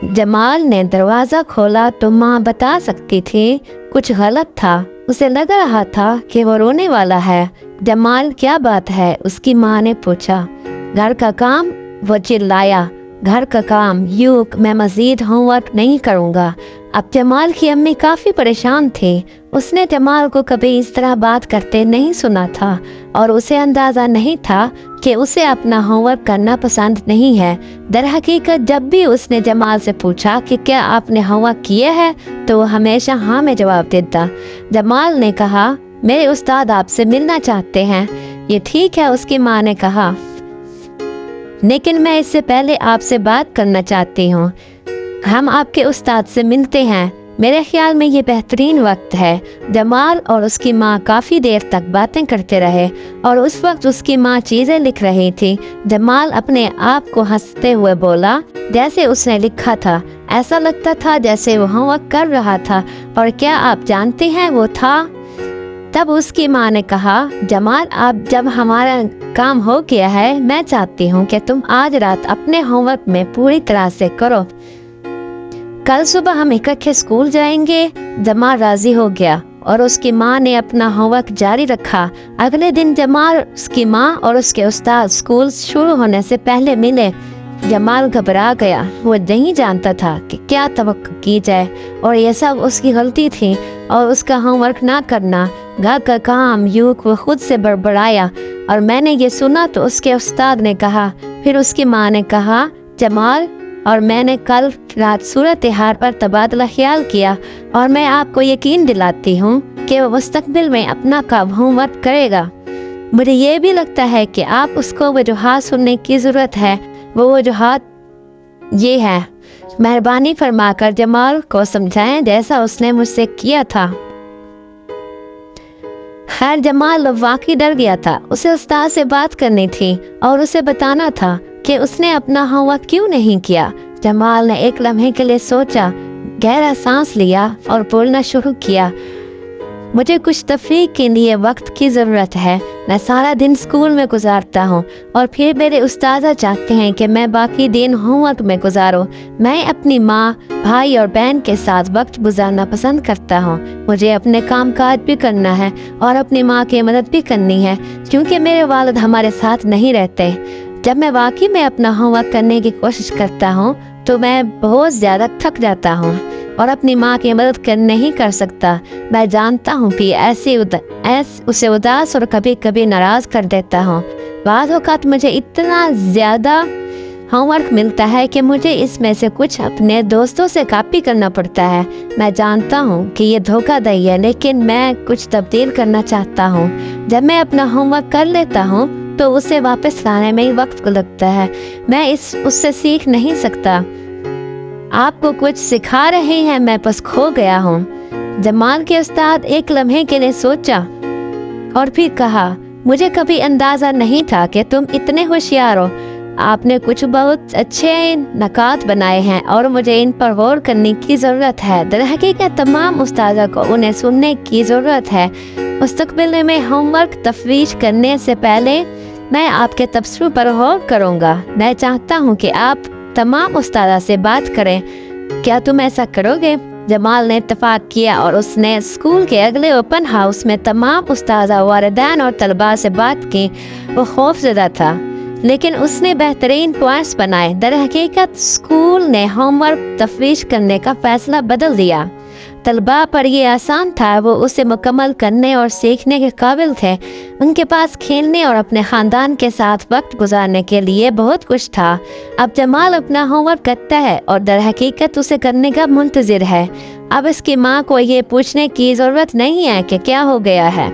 जमाल ने दरवाज़ा खोला तो माँ बता सकती थी कुछ गलत था। उसे लग रहा था कि वो रोने वाला है। जमाल क्या बात है? उसकी माँ ने पूछा। घर का काम, वो चिल्लाया। घर का काम? यूक, मैं मज़ीद होमवर्क नहीं करूँगा। अब जमाल की अम्मी काफ़ी परेशान थी। उसने जमाल को कभी इस तरह बात करते नहीं सुना था और उसे अंदाज़ा नहीं था कि उसे अपना होमवर्क करना पसंद नहीं है। दरहकीकत जब भी उसने जमाल से पूछा कि क्या आपने होमवर्क किया है तो वो हमेशा हाँ में जवाब देता। जमाल ने कहा, मेरे उस्ताद आपसे मिलना चाहते हैं। ये ठीक है, उसकी माँ ने कहा, लेकिन मैं इससे पहले आपसे बात करना चाहती हूँ। हम आपके उस्ताद से मिलते हैं। मेरे ख्याल में ये बेहतरीन वक्त है। जमाल और उसकी माँ काफ़ी देर तक बातें करते रहे और उस वक्त उसकी माँ चीज़ें लिख रही थी। जमाल अपने आप को हंसते हुए बोला, जैसे उसने लिखा था। ऐसा लगता था जैसे वो होमवर्क कर रहा था। और क्या आप जानते हैं वो था? तब उसकी माँ ने कहा, जमाल, आप जब हमारा काम हो गया है, मैं चाहती हूँ कि तुम आज रात अपने होमवर्क में पूरी तरह से करो। कल सुबह हम इकट्ठे स्कूल जाएंगे। जमाल राजी हो गया और उसकी माँ ने अपना होमवर्क जारी रखा। अगले दिन जमाल, उसकी माँ और उसके उस्ताद स्कूल शुरू होने से पहले मिले। जमाल घबरा गया। वो नहीं जानता था कि क्या तवक्को की जाए और ये सब उसकी गलती थी और उसका होमवर्क ना करना। घर का काम यूक वो खुद से बड़बड़ाया और मैंने ये सुना तो उसके उस्ताद ने कहा। फिर उसकी माँ ने कहा, जमाल और मैंने कल रात सूरत हाल पर तबादला ख्याल किया और मैं आपको यकीन दिलाती हूँ कि वो मुस्तकबिल में अपना काम होमवर्क करेगा। मुझे ये भी लगता है कि आप उसको वजूहात सुनने की ज़रूरत है। वो वजूहात ये है, मेहरबानी फरमाकर जमाल को समझाएं जैसा उसने मुझसे किया था। खैर, जमाल वाकई डर गया था। उसे उस्ताद से बात करनी थी और उसे बताना था कि उसने अपना होमवर्क क्यों नहीं किया। जमाल ने एक लम्हे के लिए सोचा, गहरा सांस लिया और बोलना शुरू किया, मुझे कुछ तफरीह के लिए वक्त की ज़रूरत है। मैं सारा दिन स्कूल में गुजारता हूँ और फिर मेरे उस्ताद चाहते हैं कि मैं बाकी दिन होमवर्क में गुजारूँ। मैं अपनी माँ, भाई और बहन के साथ वक्त गुजारना पसंद करता हूँ। मुझे अपने काम काज भी करना है और अपनी माँ की मदद भी करनी है क्योंकि मेरे वालिद हमारे साथ नहीं रहते। जब मैं वाकई में अपना होमवर्क करने की कोशिश करता हूँ तो मैं बहुत ज़्यादा थक जाता हूँ और अपनी माँ की मदद नहीं कर सकता। मैं जानता हूँ कि उसे उदास और कभी कभी नाराज़ कर देता हूँ। बाद औक़ात मुझे इतना ज़्यादा होमवर्क मिलता है कि मुझे इसमें से कुछ अपने दोस्तों से कॉपी करना पड़ता है। मैं जानता हूँ कि ये धोखाधड़ी है, लेकिन मैं कुछ तब्दील करना चाहता हूँ। जब मैं अपना होमवर्क कर लेता हूँ तो उसे वापस लाने में ही वक्त लगता है। मैं उससे सीख नहीं सकता। आपको कुछ सिखा रहे हैं, मैं बस खो गया हूँ। जमाल के उस्ताद एक लम्हे के लिए सोचा और फिर कहा, मुझे कभी अंदाज़ा नहीं था कि तुम इतने होशियार हो। आपने कुछ बहुत अच्छे नकात बनाए हैं और मुझे इन पर गौर करने की ज़रूरत है। दरहकीकत तमाम उस्ताद को उन्हें सुनने की ज़रूरत है। मुस्तकबिल में होमवर्क तफवीज़ करने से पहले मैं आपके तबसरों पर गौर करूँगा। मैं चाहता हूँ कि आप तमाम उस्तादा से बात करें। क्या तुम ऐसा करोगे? जमाल ने इत्तफाक किया और उसने स्कूल के अगले ओपन हाउस में तमाम उस्तादा, वालिदैन और तलबा से बात की। वो खौफज़दा था लेकिन उसने बेहतरीन पॉइंट्स बनाए। दरहकीकत स्कूल ने होमवर्क तफवीज़ करने का फ़ैसला बदल दिया। तलबा पर यह आसान था, वो उसे मुकम्मल करने और सीखने के काबिल थे। उनके पास खेलने और अपने ख़ानदान के साथ वक्त गुजारने के लिए बहुत कुछ था। अब जमाल अपना होमवर्क करता है और दरहकीकत उसे करने का मुंतज़िर है। अब इसकी माँ को ये पूछने की ज़रूरत नहीं है कि क्या हो गया है।